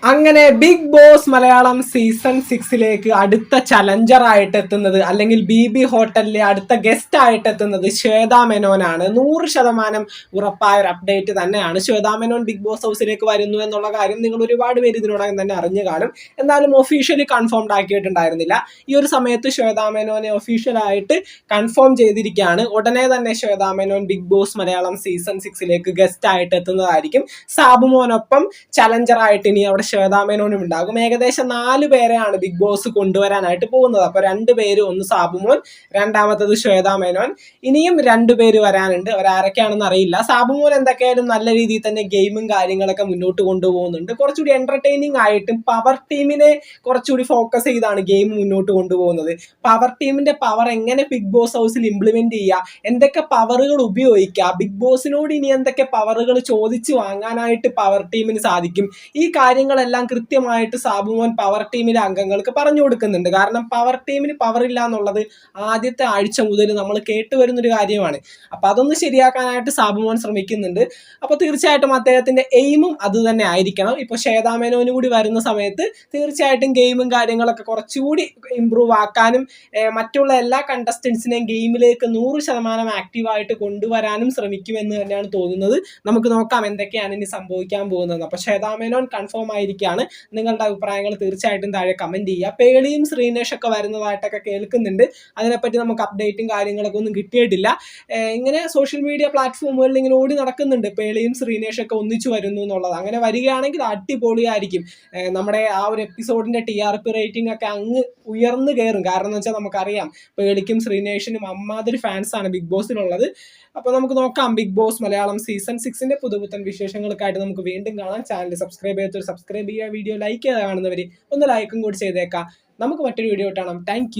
അങ്ങനെ big Boss Malayalam season 6ലേക്ക് അടുത്ത challenger ആയിട്ട് എത്തുന്നത്, അല്ലെങ്കിൽ ബി ഹോട്ടലിലെ അടുത്ത ഗസ്റ്റ് ആയിട്ട് എത്തുന്നത് ശ്വേതാ മേനോനാണ്. 100% ഉറപ്പായ ഒരു അപ്ഡേറ്റ് തന്നെയാണ്. ശ്വേതാ മേനോൻ ബിഗ് ബോസ് ഹൗസിലേക്ക് വരുന്നു എന്നുള്ള കാര്യം നിങ്ങൾ ഒരുപാട് പേര് ഇതിനോടകം തന്നെ അറിഞ്ഞു കാണും. എന്നാലും ഒഫീഷ്യലി കൺഫേംഡ് ആക്കിയിട്ടുണ്ടായിരുന്നില്ല. ഈ ഒരു സമയത്ത് ശ്വേതാ മേനോനെ ഒഫീഷ്യലായിട്ട് കൺഫേം ചെയ്തിരിക്കുകയാണ്. ഉടനെ തന്നെ Shweta Menon Big Boss Malayalam season 6ലേക്ക് ഗസ്റ്റ് ആയിട്ട് എത്തുന്നതായിരിക്കും. സാബുമോനൊപ്പം ചലഞ്ചർ ആയിട്ട് ഇനി അവിടെ ശ്വേതാ മേനോനും ഉണ്ടാകും. ഏകദേശം 4 പേരെയാണ് ബിഗ് ബോസ് കൊണ്ടുവരാനായിട്ട് പോകുന്നത്. അപ്പൊ 2 പേര്, ഒന്ന് സാബുമോൻ, രണ്ടാമത്തത് ശ്വേതാ മേനോൻ. ഇനിയും 2 പേര് വരാനുണ്ട്. അവരാരൊക്കെയാണെന്ന് അറിയില്ല. സാബുമോൻ എന്തൊക്കെയായാലും നല്ല രീതിയിൽ തന്നെ ഗെയിമും കാര്യങ്ങളൊക്കെ മുന്നോട്ട് കൊണ്ടുപോകുന്നുണ്ട്. കുറച്ചുകൂടി എന്റർടൈനിങ് ആയിട്ടും പവർ ടീമിനെ കുറച്ചുകൂടി ഫോക്കസ് ചെയ്താണ് ഗെയിം മുന്നോട്ട് കൊണ്ടുപോകുന്നത്. പവർ ടീമിന്റെ പവർ എങ്ങനെ ബിഗ് ബോസ് ഹൗസിൽ ഇംപ്ലിമെന്റ് ചെയ്യുക, എന്തൊക്കെ പവറുകൾ ഉപയോഗിക്കുക, ബിഗ് ബോസിനോട് ഇനി എന്തൊക്കെ പവറുകൾ ചോദിച്ചു വാങ്ങാനായിട്ട് പവർ ടീമിന് സാധിക്കും, ഈ കാര്യങ്ങളെല്ലാം കൃത്യമായിട്ട് സാബുമോൻ പവർ ടീമിലെ അംഗങ്ങൾക്ക് പറഞ്ഞു കൊടുക്കുന്നുണ്ട്. കാരണം പവർ ടീമിന് പവർ ഇല്ല എന്നുള്ളത് ആദ്യത്തെ ആഴ്ച മുതൽ നമ്മൾ കേട്ടുവരുന്നൊരു കാര്യമാണ്. അപ്പൊ അതൊന്ന് ശരിയാക്കാനായിട്ട് സാബുമോൻ ശ്രമിക്കുന്നുണ്ട്. അപ്പൊ തീർച്ചയായിട്ടും അദ്ദേഹത്തിന്റെ എയിമും അത് തന്നെ ആയിരിക്കണം. ഇപ്പൊ ശ്വേതാ മേനോന് കൂടി വരുന്ന സമയത്ത് തീർച്ചയായിട്ടും ഗെയിമും കാര്യങ്ങളൊക്കെ കുറച്ചുകൂടി ഇമ്പ്രൂവ് ആക്കാനും മറ്റുള്ള എല്ലാ കണ്ടസ്റ്റൻസിനെയും ഗെയിമിലേക്ക് 100% ആക്റ്റീവായിട്ട് കൊണ്ടുവരാനും ശ്രമിക്കുമെന്ന് തന്നെയാണ് തോന്നുന്നത്. നമുക്ക് നോക്കാം എന്തൊക്കെയാണ് ഇനി സംഭവിക്കാൻ പോകുന്നത്. അപ്പൊ ശ്വേതാ മേനോൻ കൺഫേം ആയിരിക്കുകയാണ്. നിങ്ങളുടെ അഭിപ്രായങ്ങൾ തീർച്ചയായിട്ടും താഴെ കമന്റ് ചെയ്യുക. പേളിയും ശ്രീനേഷ് ഒക്കെ വരുന്നതായിട്ടൊക്കെ കേൾക്കുന്നുണ്ട്. അതിനെപ്പറ്റി നമുക്ക് അപ്ഡേറ്റും കാര്യങ്ങളൊക്കെ ഒന്നും കിട്ടിയിട്ടില്ല. ഇങ്ങനെ സോഷ്യൽ മീഡിയ പ്ലാറ്റ്ഫോമുകളിൽ ഇങ്ങനെ ഓടി നടക്കുന്നുണ്ട് പേളിയും ശ്രീനേഷ് ഒക്കെ ഒന്നിച്ചു വരുന്നു എന്നുള്ളത്. അങ്ങനെ വരികയാണെങ്കിൽ അടിപൊളിയായിരിക്കും. നമ്മുടെ ആ ഒരു എപ്പിസോഡിന്റെ TRP റേറ്റിംഗ് ഒക്കെ അങ്ങ് ഉയർന്നു കയറും. കാരണം എന്ന് വെച്ചാൽ നമുക്കറിയാം പേളിക്കും ശ്രീനേഷിനും അമ്മാതിരി ഫാൻസാണ് ബിഗ് ബോസിനുള്ളത്. അപ്പോൾ നമുക്ക് നോക്കാം ബിഗ് ബോസ് മലയാളം സീസൺ 6ന്റെ പുതുപുത്തൻ വിശേഷങ്ങൾക്കായിട്ട് നമുക്ക് വീണ്ടും കാണാം. ചാനൽ സബ്സ്ക്രൈബ് ചെയ്ത് സബ്സ്ക്രൈബ് ചെയ്യുക. വീഡിയോ ലൈക്ക് ചെയ്ത് കാണുന്നവർ ഒന്ന് ലൈക്കും കൂടി ചെയ്തേക്കാം. നമുക്ക് മറ്റൊരു വീഡിയോ കാണാം. താങ്ക്